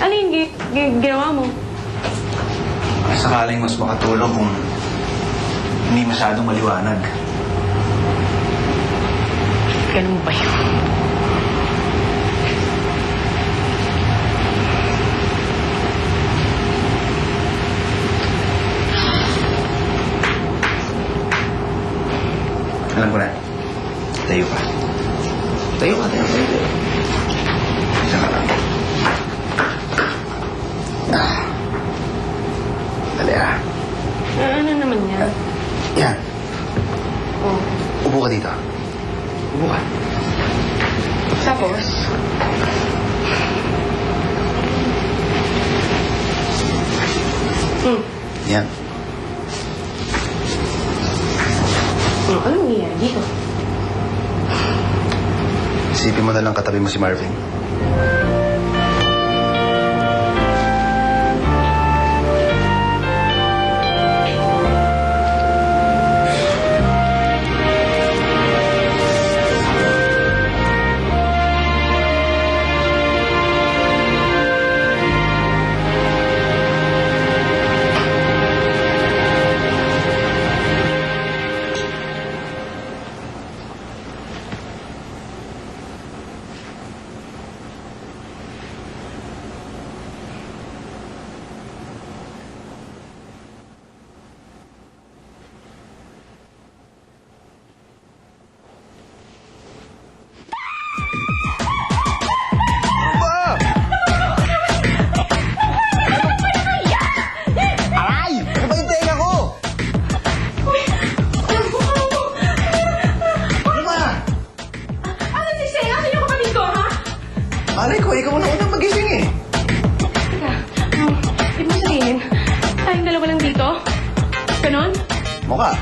Ano yung ginawa mo? Sakaling mas makatulong kung hindi masyadong maliwanag. Ganun ba yun? Alam ko na. Tayo ka. Tayo ka. Isa ka lang. Dali ah. Ano naman yan? Yan. Oh. Upo ka dito. Upo ka. Tapos? Yan. Anong nangyayari dito? Isipin mo na lang katabi mo si Marvin. Alay ko, ikaw na unang magising eh. Teka, ibig mo sabihin, tayong dalawa lang dito? Ganon? Mukha.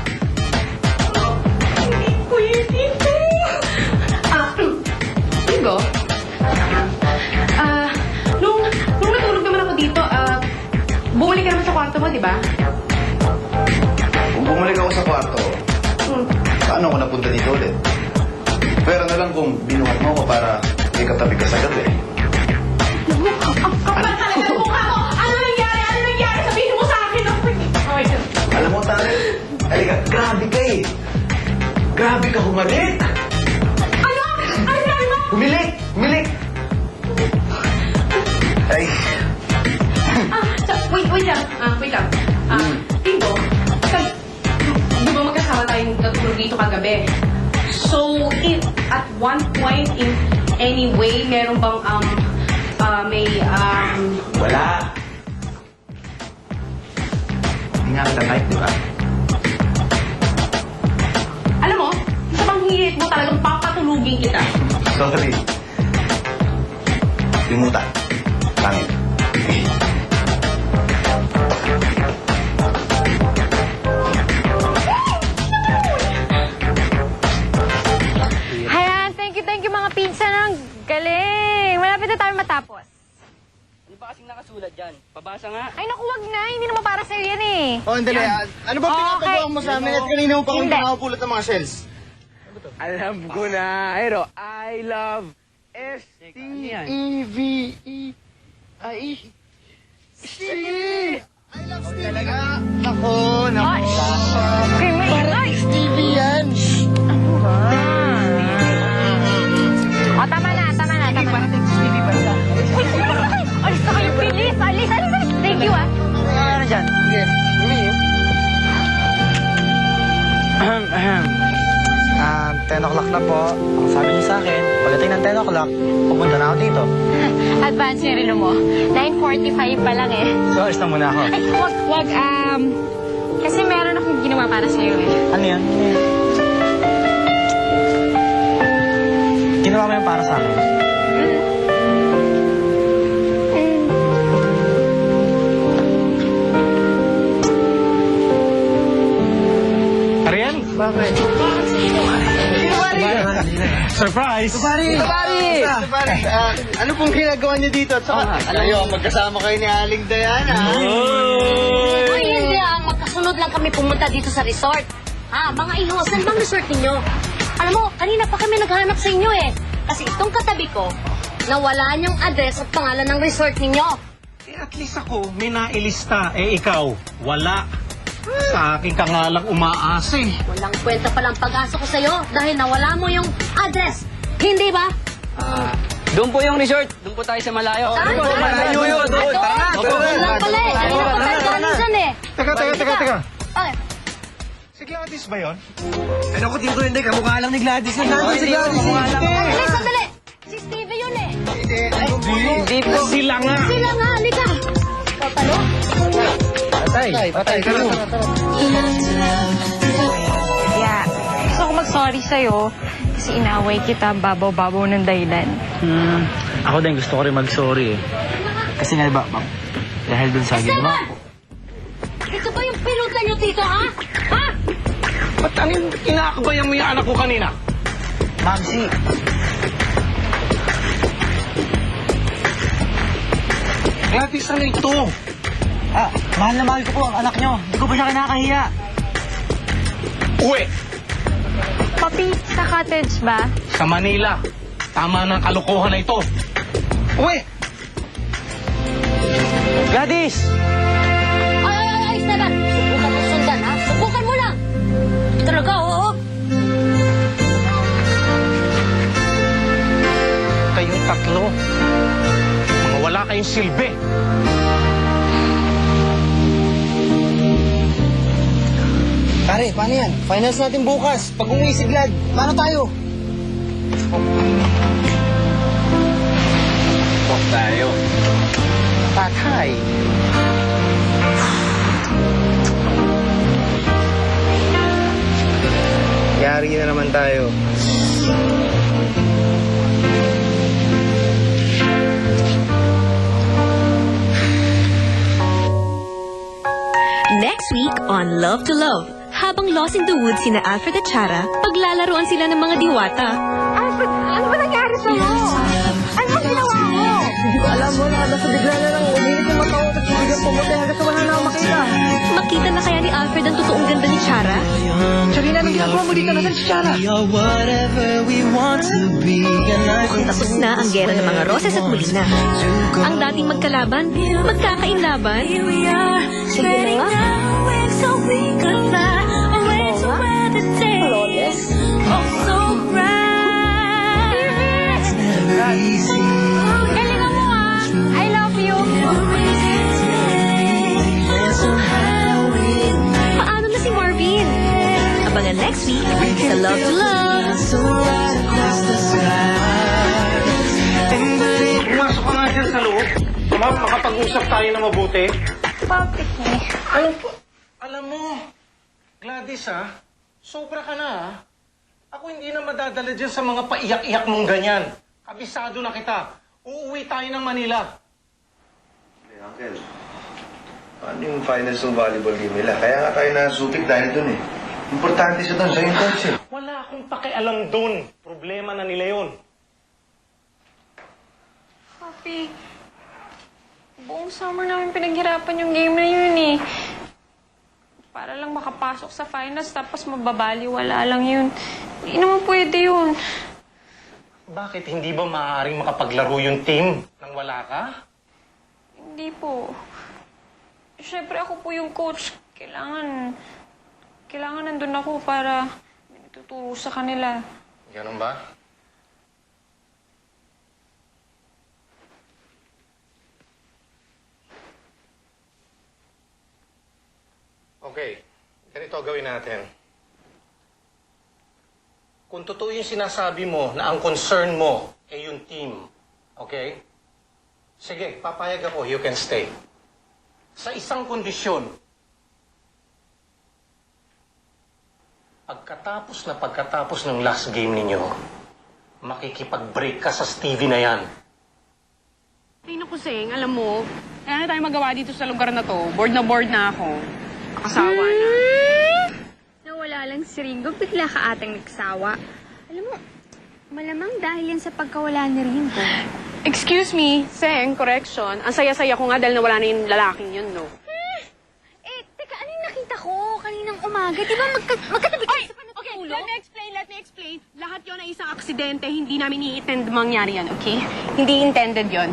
Hindi ko yun dito. Bingo? Nung natulog naman ako dito, bumalik ka naman sa kwarto mo, di ba? Kung bumalik ako sa kwarto, paano ako napunta dito ulit? Pero na lang kung binuhat mo ako para may katabi ka sa gabi. Kapal talaga ng mukha mo! Ano nangyari? Ano nangyari? Sabihin mo sa akin! Alam mo, Tari, halika, grabe ka eh. Grabe ka humalik. Ano? Ano sabi mo? Humilik! Humilik! Ay, Wait lang. Tingo, di ba magkasama tayong natulog dito kagabi? So, if at one point in any way, meron bang, wala. Hindi nga kita type, di ba? alam mo, sa bang hirit mo talagang papatulugin kita. Sorry. Limutan. Pangit. Ayan, thank you mga pinsan. Ang galing. Malapit na tayo matapos. Ano ba kasing nakasulat dyan? Pabasa nga. Ay, naku, wag na. Hindi naman para sa'yo yan eh. Oh, andali. Ano ba pinapagawa mo sa amin at kanina mo pa kung Hindi. nakapulot ng mga shells? Alam ko na. Ayro, I love S-T-E-V-E. Ay, Stevie! I love Stevie. Ako, Ay, okay, maingay. Stevie yan. O, tama na. Stevie ba siya? Uy, alis na kayo, bilis. Alis. Thank you, ah. Ano dyan? Sige, umiyo. 10 o'clock na po. Ang sabi niyo sa akin, pagdating ng 10 o'clock, pupunta na ako dito. Advance yung relo mo. 9:45 pa lang eh. So, alis na muna ako. Ay, wag. Kasi meron akong ginawa para sa'yo eh. Ano yan? Ginawa mo yan para sa akin. Ariel? Bakit? Surprise! Pare! Ano pong ginagawa niyo dito? At saka, ayo, magkasama kayo ni Aling Diana. Uy, hindi magkasunod lang kami pumunta dito sa resort. Mga iho, saan bang resort ninyo? Alam mo, kanina pa kami naghahanap sa inyo eh. Kasi itong katabi ko, Nawalaan yung address at pangalan ng resort ninyo. Eh, at least ako, may nailista. Eh, ikaw, wala. Sa akin ka nga lang umaasa eh. Walang kwenta palang pag-asa ko sa'yo dahil nawala mo yung address. Hindi ba? Doon po yung resort. Doon po tayo sa malayo. Saan? Malayo yun. Doon. Doon lang pala eh. Kanina pa tayo galing dyan eh. Teka. Okay. Si Gladys ba yun? Ay, naku, Tito, hindi. Kamukha lang ni Gladys. Si Gladys. Sandali. Si Stevie yun eh. Hindi po. Sila nga. Sila nga, halika. Papalo? Patay. Yeah. Gusto ko mag-sorry sa'yo kasi inaway kita babaw-babaw ng dahilan. Ako din, gusto ko rin mag-sorry eh. Kasi nga, dahil dun sa ginawa ko. Ito ba yung pinutan nyo dito, ha? Ha? Ba't anong kinakabayan mo yung anak ko kanina? Mamsi, Gladys, ano ito? mahal na mahal ko po ang anak nyo. Hindi ko pa siya kinakahiya. Uwi, Papi, sa cottage ba? sa Manila. Tama ng kalokohan na ito. Uwi! Gladys! Ay, Esteban. Subukan mo sundan, ha? Subukan mo lang. Talaga, oo. Kayong tatlo. Mga wala kayong silbi. Pare, paano yan? Finals natin bukas. Pag umuwi si Glad, paano tayo? Huwag tayo. Patay. Yari na naman tayo. Next week on Love to Love, habang lost in the woods sina Alfred at Chara, paglalaroan sila ng mga diwata. Alfred, ano ba nangyari sa'yo? Ano ba ginawa mo? Hindi ko alam mo, nasa bigla na lang. Umilit yung mata ko at biglang pumunta hanggang sa wala na ako makita. Makita na kaya ni Alfred ang totoong ganda ni Chara? Charina, anong ginagawa mo dito? Nasaan si Chara? Tapos na ang gera ng mga Roses at Molina. Ang dating magkalaban, magkakainlaban. Sige na nga. Galingan mo ah! I love you! Paano na si Marvin? Abangan next week sa Love to Love. Pumasok ka nga dyan sa loob. Makapag-usap tayo na mabuti. Papi. Ano po? Alam mo, Gladys sobra ka na Ako hindi na madadala dyan sa mga paiyak-iyak mong ganyan. Kabisado na kita. Uuwi tayo ng Manila. Hey, Uncle. Paano yung finals ng volleyball game nila? Kaya nga tayo nasupik dahil dun eh. Importante siya dun, siya yung coach eh. Wala akong pakialam dun. Problema na nila yun. Papi, buong summer namin pinaghirapan yung game na yun eh. Para lang makapasok sa finals tapos mababaliwala lang yun. Hindi naman pwede yun. Bakit hindi ba maaaring makapaglaro yung team nang wala ka? Hindi po. Siyempre ako po yung coach. Kailangan nandun ako para may tuturo sa kanila. Ganun ba? Okay, ganito gawin natin. Kung totoo yung sinasabi mo na ang concern mo ay yung team, okay? Sige, papayag ako, you can stay. Sa isang kondisyon, pagkatapos ng last game ninyo, makikipag-break ka sa Stevie na yan. Ay, naku, Seng, alam mo, kaya na tayo magawa dito sa lugar na to. Bored na ako. Kasawa na. Nawala lang si Ringo, bigla ka ating nagsawa. Alam mo, malamang dahil yan sa pagkawala ni Ringo. Excuse me, Seng, correction. Ang saya-saya ko nga dahil nawala na yung lalaking yun, no? Teka, ano yung nakita ko kaninang umaga? Di ba magkatabi kayo sa panatulog? ulo? Let me explain. Lahat yon ay isang aksidente. Hindi namin i-intend mangyari yan, okay? Hindi intended yon.